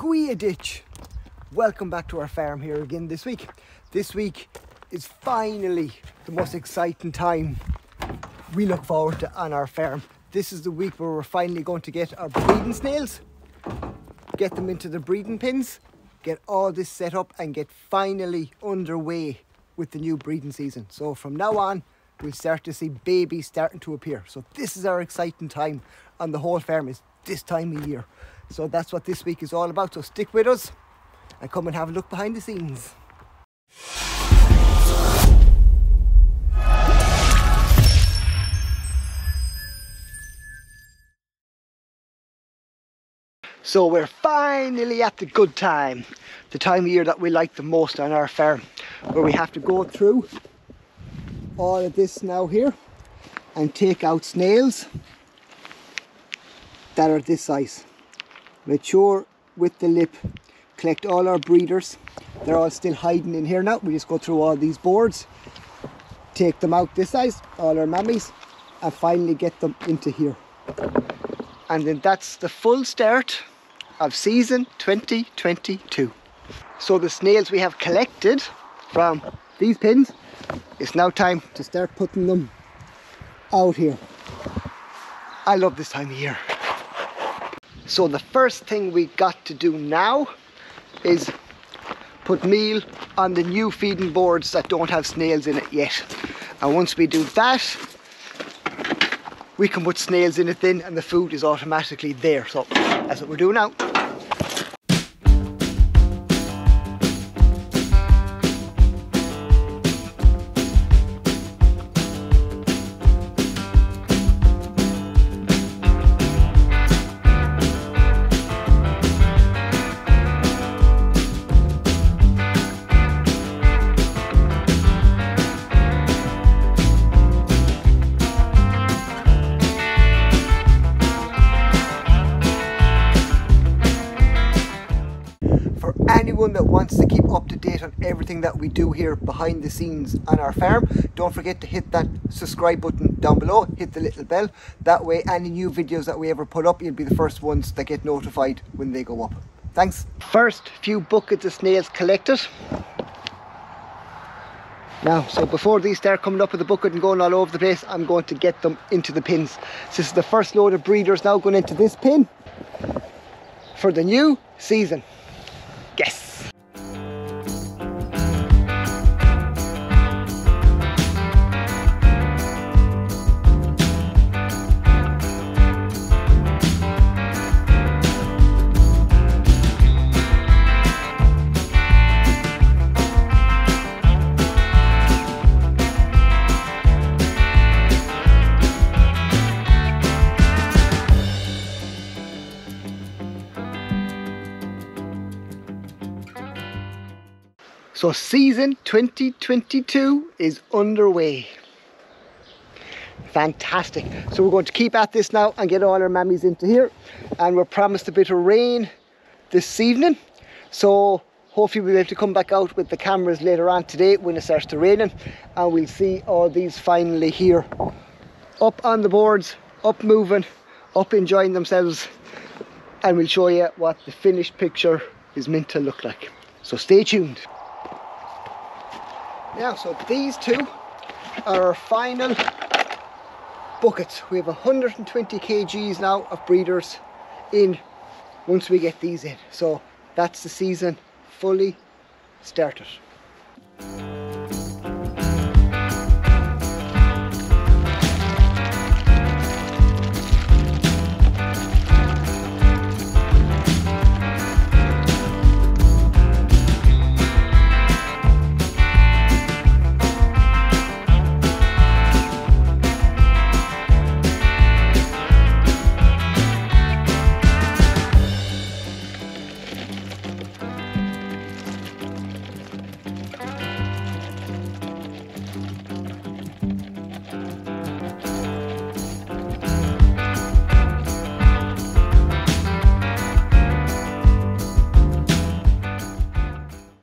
𝐥𝐤𝐤𝐞. Welcome back to our farm here again this week. This week is finally the most exciting time we look forward to on our farm. This is the week where we're finally going to get our breeding snails, get them into the breeding pens, get all this set up and get finally underway with the new breeding season. So from now on, we'll start to see babies starting to appear. So this is our exciting time on the whole farm, is this time of year. So that's what this week is all about. So stick with us and come and have a look behind the scenes. So we're finally at the good time, the time of year that we like the most on our farm, where we have to go through all of this now here and take out snails that are this size. Mature with the lip, collect all our breeders. They're all still hiding in here now. We just go through all these boards, take them out this size, all our mammies, and finally get them into here. And then that's the full start of season 2022. So the snails we have collected from these pens, it's now time to start putting them out here. I love this time of year. So the first thing we got to do now is put meal on the new feeding boards that don't have snails in it yet. And once we do that, we can put snails in it then, and the food is automatically there. So that's what we're doing now. Anyone that wants to keep up to date on everything that we do here behind the scenes on our farm, don't forget to hit that subscribe button down below, hit the little bell. That way any new videos that we ever put up, you'll be the first ones that get notified when they go up. Thanks. First few buckets of snails collected. Now, so before these start coming up with the bucket and going all over the place, I'm going to get them into the pins. So this is the first load of breeders now going into this pin for the new season. Yes! So season 2022 is underway. Fantastic. So we're going to keep at this now and get all our mammies into here. And we're promised a bit of rain this evening. So hopefully we'll be able to come back out with the cameras later on today when it starts to raining. And we'll see all these finally here. Up on the boards, up moving, up enjoying themselves. And we'll show you what the finished picture is meant to look like. So stay tuned. Now, so these two are our final buckets. We have 120 kgs now of breeders in once we get these in. So that's the season fully started.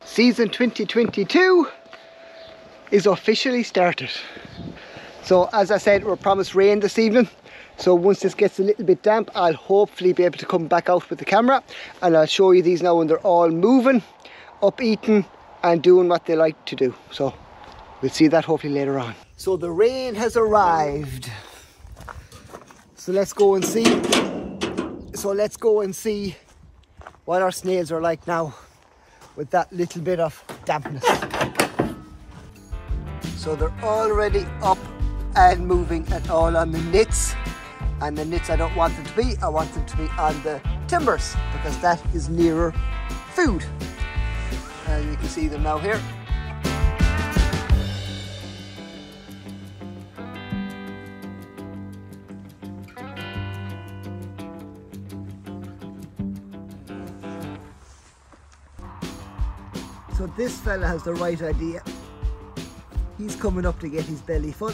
Season 2022 is officially started. So as I said, we're promised rain this evening. So once this gets a little bit damp, I'll hopefully be able to come back out with the camera and I'll show you these now when they're all moving, up eating and doing what they like to do. So we'll see that hopefully later on. So the rain has arrived. So let's go and see. What our snails are like now with that little bit of dampness. So they're already up and moving and all on the nits. And the nits I don't want them to be. I want them to be on the timbers because that is nearer food. And you can see them now here. So this fella has the right idea. He's coming up to get his belly full.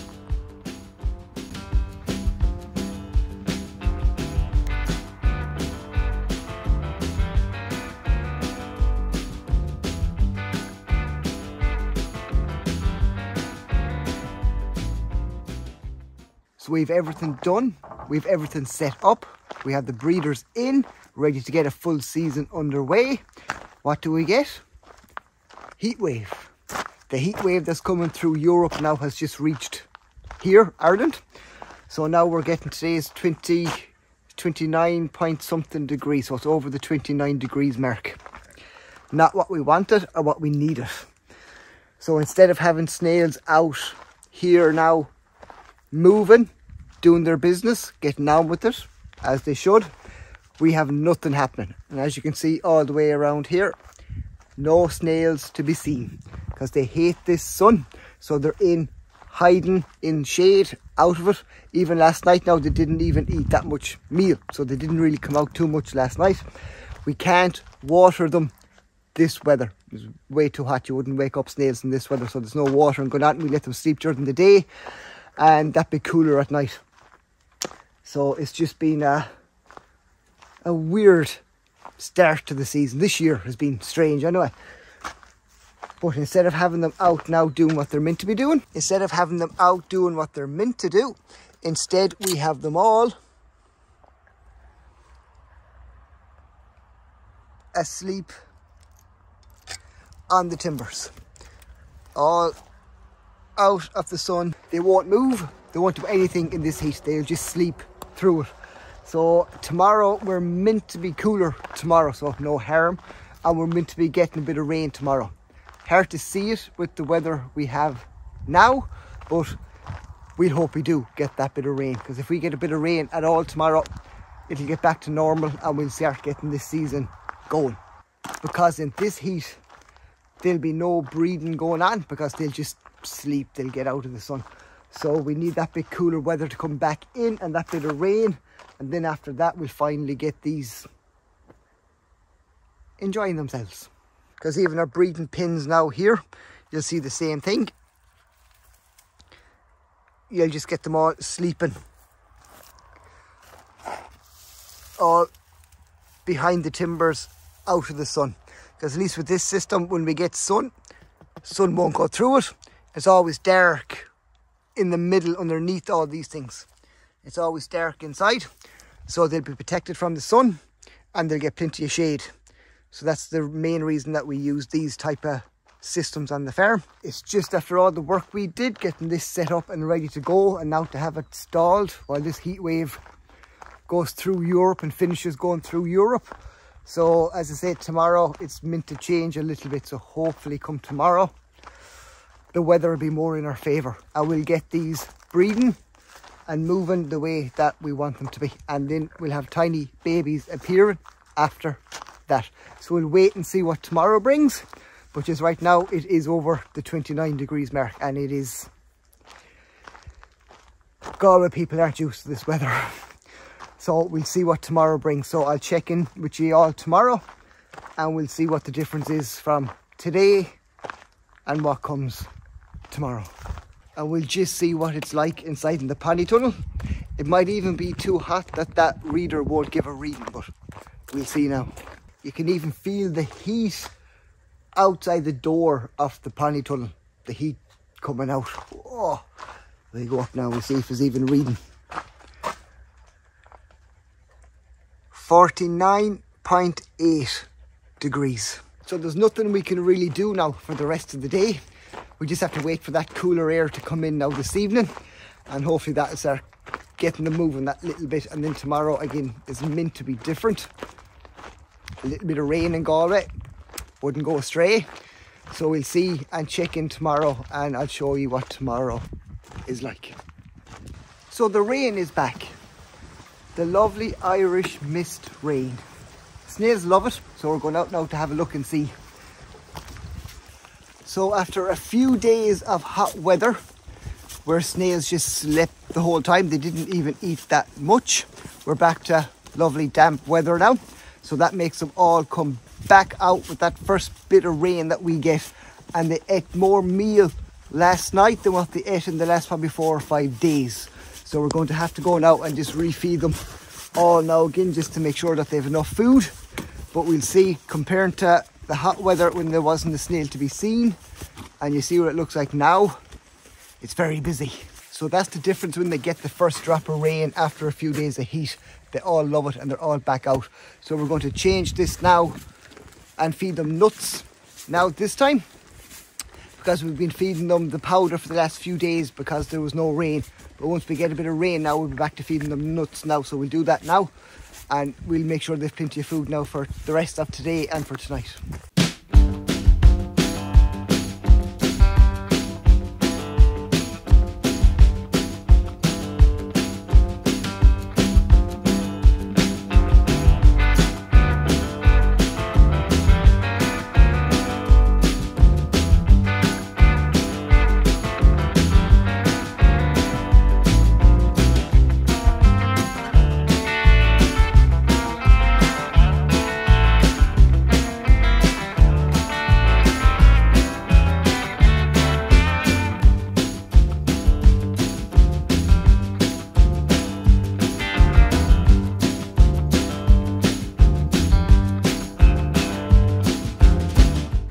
So we've everything done, we've everything set up, we have the breeders in, ready to get a full season underway. What do we get? Heat wave. The heat wave that's coming through Europe now has just reached here, Ireland. So now we're getting today's 29 point something degrees, so it's over the 29 degrees mark. Not what we wanted or what we needed. So instead of having snails out here now moving, doing their business, getting on with it as they should, we have nothing happening. And as you can see all the way around here, no snails to be seen because they hate this sun. So they're in hiding in shade, out of it. Even last night now they didn't even eat that much meal, so they didn't really come out too much last night. We can't water them this weather. It's way too hot. You wouldn't wake up snails in this weather, so there's no watering going on. We let them sleep during the day and that bit cooler at night. So it's just been a weird start to the season. This year has been strange anyway. But instead of having them out now doing what they're meant to be doing, instead we have them all asleep on the timbers. All out of the sun. They won't move, they won't do anything in this heat, they'll just sleep through it. So tomorrow we're meant to be cooler tomorrow, so no harm, and we're meant to be getting a bit of rain tomorrow. Hard to see it with the weather we have now, but we'll hope we do get that bit of rain, because if we get a bit of rain at all tomorrow, it'll get back to normal and we'll start getting this season going. Because in this heat there'll be no breeding going on because they'll just sleep, they'll get out of the sun. So we need that bit cooler weather to come back in and that bit of rain, and then after that we'll finally get these enjoying themselves. Because even our breeding pins now here, you'll see the same thing. You'll just get them all sleeping all behind the timbers out of the sun. Because at least with this system, when we get sun won't go through it. It's always dark in the middle underneath all these things. It's always dark inside, so they'll be protected from the sun and they'll get plenty of shade. So that's the main reason that we use these type of systems on the farm. It's just after all the work we did getting this set up and ready to go, and now to have it stalled while this heat wave goes through Europe and finishes going through Europe. So as I said, tomorrow it's meant to change a little bit, so hopefully come tomorrow the weather will be more in our favour and we'll get these breeding and moving the way that we want them to be, and then we'll have tiny babies appearing after that. So we'll wait and see what tomorrow brings, but just right now it is over the 29 degrees mark, and it is, Galway people aren't used to this weather. So we'll see what tomorrow brings. So I'll check in with you all tomorrow and we'll see what the difference is from today and what comes tomorrow. And we'll just see what it's like inside in the pony tunnel. It might even be too hot that reader won't give a reading, but we'll see now. You can even feel the heat outside the door of the pony tunnel. The heat coming out. Oh, we go up now, we'll see if it's even reading. 49.8 degrees. So there's nothing we can really do now for the rest of the day. We just have to wait for that cooler air to come in now this evening, and hopefully that'll start getting them moving that little bit. And then tomorrow again is meant to be different. A little bit of rain in Galway wouldn't go astray. So we'll see and check in tomorrow, and I'll show you what tomorrow is like. So the rain is back. The lovely Irish mist rain. Snails love it, so we're going out now to have a look and see. So after a few days of hot weather, where snails just slept the whole time, they didn't even eat that much, we're back to lovely damp weather now. So that makes them all come back out with that first bit of rain that we get. And they ate more meal last night than what they ate in the last probably 4 or 5 days. So we're going to have to go now and just refeed them all now again, just to make sure that they have enough food. But we'll see, comparing to the hot weather when there wasn't a snail to be seen, and you see what it looks like now, it's very busy. So that's the difference when they get the first drop of rain after a few days of heat. They all love it and they're all back out. So we're going to change this now and feed them nuts now this time, because we've been feeding them the powder for the last few days because there was no rain. But once we get a bit of rain now, we'll be back to feeding them nuts now. So we'll do that now, and we'll make sure they've plenty of food now for the rest of today and for tonight.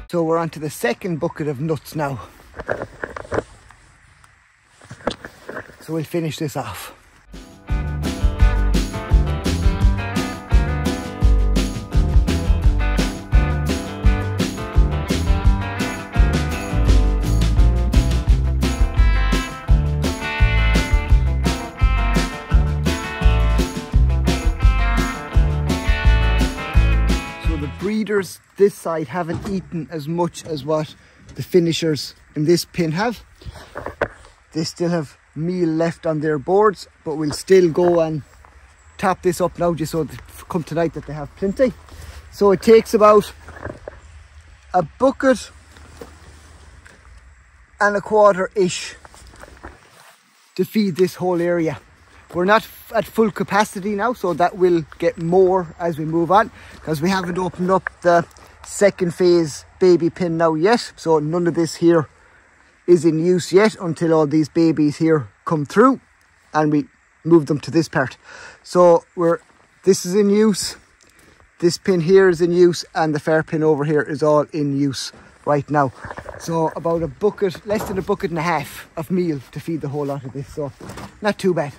So we're on to the second bucket of nuts now. So we'll finish this off. Breeders this side haven't eaten as much as what the finishers in this pen have. They still have meal left on their boards, but we'll still go and top this up now, just so that come tonight that they have plenty. So it takes about a bucket and a quarter ish to feed this whole area. We're not at full capacity now, so that will get more as we move on, because we haven't opened up the second phase baby pen now yet. So none of this here is in use yet until all these babies here come through and we move them to this part. So this is in use, this pin here is in use, and the far pin over here is all in use right now. So about a bucket, less than a bucket and a half of meal to feed the whole lot of this, so not too bad.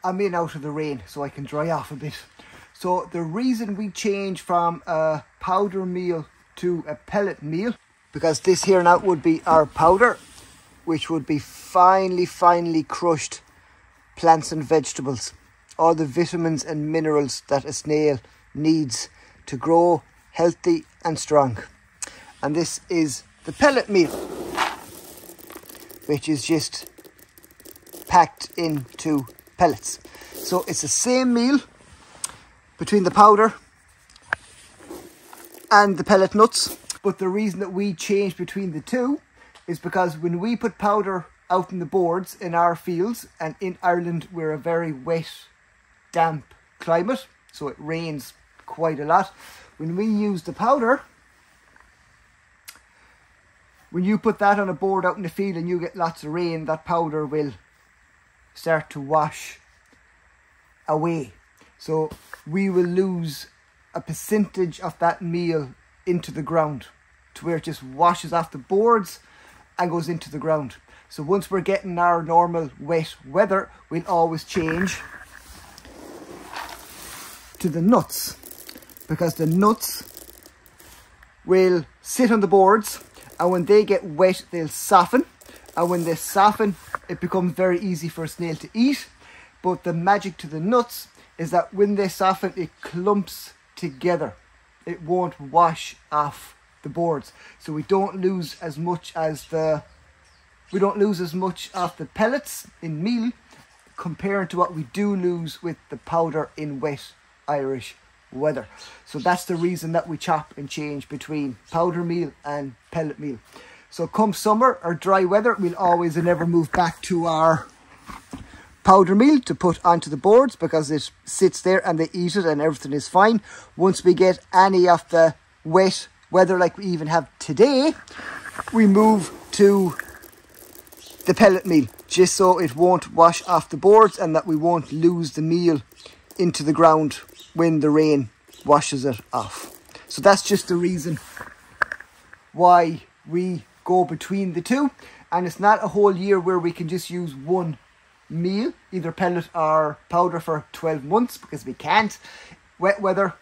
I'm in out of the rain so I can dry off a bit. So the reason we change from a powder meal to a pellet meal, because this here now would be our powder, which would be finely crushed plants and vegetables, all the vitamins and minerals that a snail needs to grow healthy and strong. And this is the pellet meal, which is just packed into pellets. So it's the same meal between the powder and the pellet nuts, but the reason that we change between the two is because when we put powder out in the boards in our fields, and in Ireland we're a very wet, damp climate, so it rains quite a lot. When we use the powder, when you put that on a board out in the field and you get lots of rain, that powder will start to wash away. So we will lose a percentage of that meal into the ground to where it just washes off the boards and goes into the ground. So once we're getting our normal wet weather, we'll always change to the nuts, because the nuts will sit on the boards, and when they get wet they'll soften, and when they soften it becomes very easy for a snail to eat. But the magic to the nuts is that when they soften it clumps together, it won't wash off the boards, so we don't lose as much of the pellets in meal compared to what we do lose with the powder in wet Irish weather. So that's the reason that we chop and change between powder meal and pellet meal. So come summer or dry weather, we'll always and never move back to our powder meal to put onto the boards, because it sits there and they eat it and everything is fine. Once we get any of the wet weather like we even have today, we move to the pellet meal, just so it won't wash off the boards and that we won't lose the meal into the ground when the rain washes it off. So that's just the reason why we go between the two. And it's not a whole year where we can just use one meal, either pellet or powder, for 12 months, because we can't. Wet weather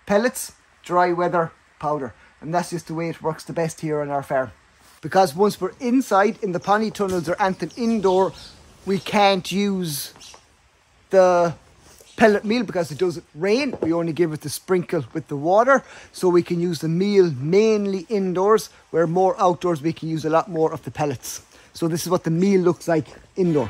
pellets, dry weather powder, and that's just the way it works the best here on our farm. Because once we're inside in the pony tunnels or anything indoor, we can't use the pellet meal because it doesn't rain. We only give it the sprinkle with the water, so we can use the meal mainly indoors, where more outdoors we can use a lot more of the pellets. So this is what the meal looks like indoor.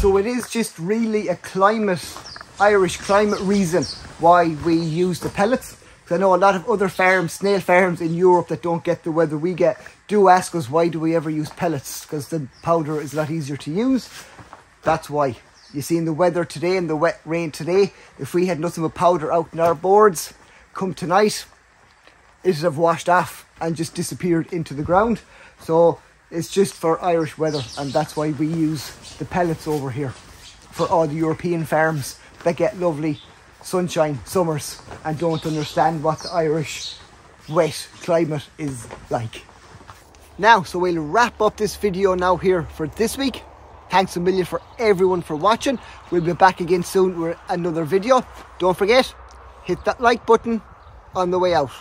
So it is just really a Irish climate reason why we use the pellets. Because I know a lot of other farms, snail farms in Europe that don't get the weather we get, do ask us why do we ever use pellets, because the powder is a lot easier to use. That's why. You see, in the weather today, in the wet rain today, if we had nothing but powder out in our boards, come tonight, it would have washed off and just disappeared into the ground. So it's just for Irish weather, and that's why we use the pellets over here for all the European farms that get lovely sunshine summers and don't understand what the Irish wet climate is like. Now, so we'll wrap up this video now here for this week. Thanks a million for everyone for watching. We'll be back again soon with another video. Don't forget, hit that like button on the way out.